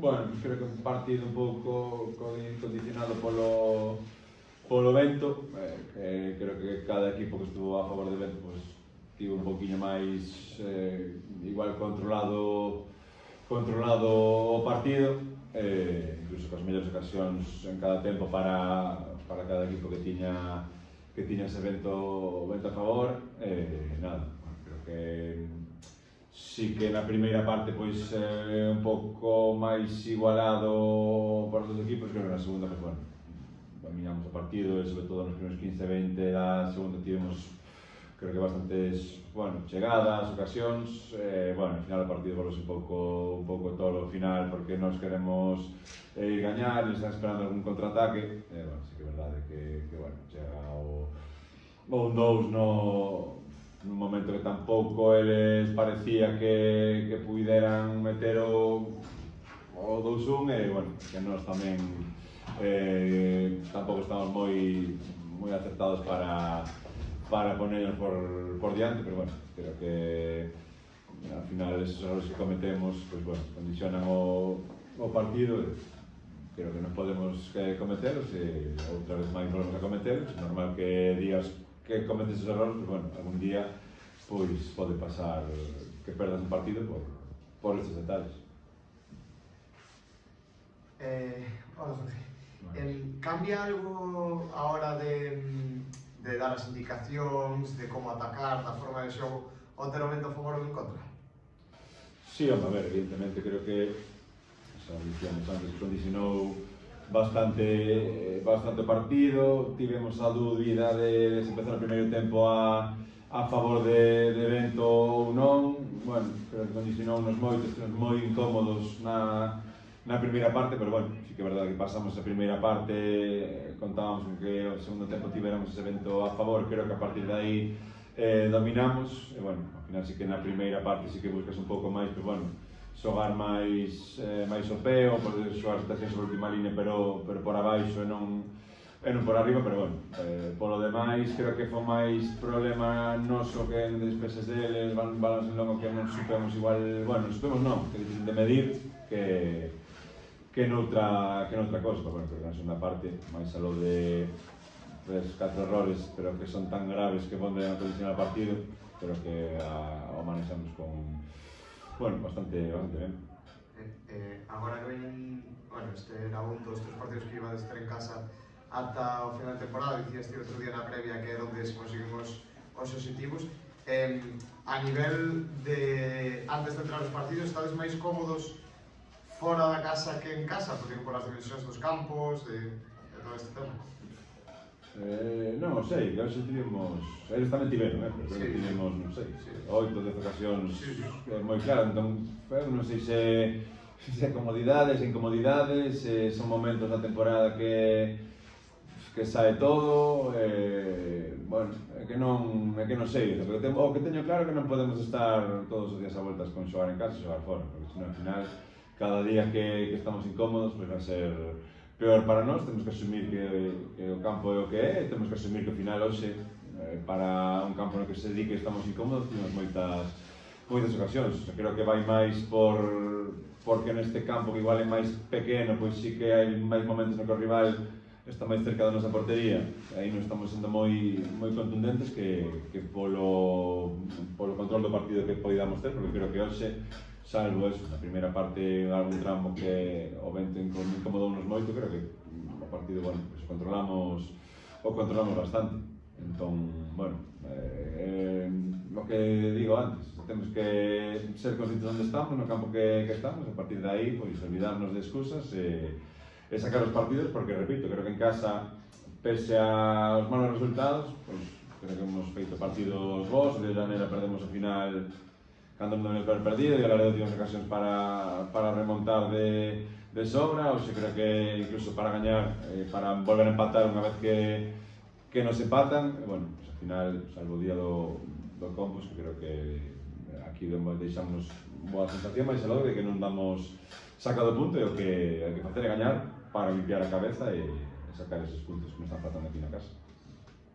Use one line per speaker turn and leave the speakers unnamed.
Bueno, creo que un partido un pouco condicionado polo vento, creo que cada equipo que estuvo a favor do vento pues, tivo un pouquinho máis igual controlado o partido, incluso cos mellores ocasións en cada tempo para cada equipo que tiña ese vento a favor. Nada, creo que sí que na primeira parte pois un pouco máis igualado para os dos equipos, creo que na segunda pues, bueno, dominamos o partido e sobre todo nos primeiros 15-20 da segunda tivemos creo que bastantes, bueno, chegadas, ocasións, bueno, ao final o partido volve un pouco todo ao final porque nós queremos gañar, eles están esperando algún contraataque, bueno, sí que é verdade que bueno, chega o 1-2 nun momento que tampouco eles parecía que puderan meter o 2-1 e, bueno, que nós tamén tampouco estamos moi acertados para ponernos por diante, pero bueno, creo que al final esos errores que cometemos pues, bueno, condicionan o partido e creo que non podemos cometelos e outra vez máis volvemos a cometelos. É normal que días que cometes esos errores, pues, bueno, algún día pois pode pasar que perdas un partido por estes detalles.
Hola, Jorge. Cambia algo a hora de dar as indicacións, de como atacar, da forma de xogo, o ter o vento a favor ou en contra?
Sí, a ver, evidentemente creo que xa dicíamos antes que condicionou bastante o partido, tivemos a dúbida de se empezar o primeiro tempo a favor de vento ou non. Bueno, creo que condicionounos moito, estivemos moi incómodos na primeira parte, pero bueno, sí que é verdade que pasamos a primeira parte, contábamos con que o segundo tempo tivéramos ese vento a favor, creo que a partir de aí dominamos, e bueno, ao final sí que na primeira parte sí que buscas un pouco máis, pero bueno, xogar máis o pé, ou poder xogar situacións sobre a última línea, pero por abaixo e non por arriba, pero bueno, polo demais creo que foi máis problema noso que en despeses deles, balóns en longo que non supemos igual, bueno, non supemos non, que difícil de medir, que noutra cosa, pero bueno, creo que na segunda parte, máis aló de 3-4 errores, pero que son tan graves que ponden a condicionar o partido, creo que o manexamos con, bueno, bastante ben.
Agora que ven, bueno, este era un dos 3 partidos que ibades ter en casa ata o final da temporada, dicías ti outro día na previa que é onde se conseguimos os obxectivos. A nivel de, antes de entrar os partidos, estades máis cómodos fora da casa que en casa, porque por as dimensións dos campos, de todo este tema?
Non o sei, que hoxe tivemos, eles tamén tiveron, pero creo que tivemos, non sei, 8 ou 10 ocasións moi claras, entón, non sei se comodidades, incomodidades, son momentos da temporada que sae todo, bueno, é que non sei, o que teño claro é que non podemos estar todos os días a voltas con xogar en casa e xogar fora, porque senón ao final, cada día que estamos incómodos, pois vai ser peor para nós, temos que asumir que o campo é o que é, temos que asumir que ao final hoxe, para un campo no que se dedique estamos incómodos, temos moitas ocasións, creo que vai máis porque neste campo que igual é máis pequeno, pois sí que hai máis momentos no que o rival está máis cerca da nosa portería, aí non estamos sendo moi contundentes que polo control do partido que podíamos ter, porque creo que hoxe, salvo eso, na primeira parte algún tramo que o vento incomodounos moito, creo que o partido, bueno, pues, o controlamos bastante. Entón, bueno, lo que digo antes, temos que ser conscientes onde estamos, no campo que estamos, a partir de aí, pois, olvidarnos de excusas e sacar os partidos, porque, repito, creo que en casa, pese aos malos resultados, pois, creo que hemos feito partidos bons, de Llanera perdemos o final cando non hemos perdido, e a Laredo tivemos ocasións para remontar de sobra, ou se creo que incluso para gañar, para volver a empatar unha vez que nos empatan, e, bueno, pues, ao final, salvo o día do Compos, que creo que aquí deixamos boa sensación, máis aló de que non damos saca do punto, e o que hai que facer é gañar para limpiar a cabeza e sacar esos puntos que nos están faltando aquí na casa.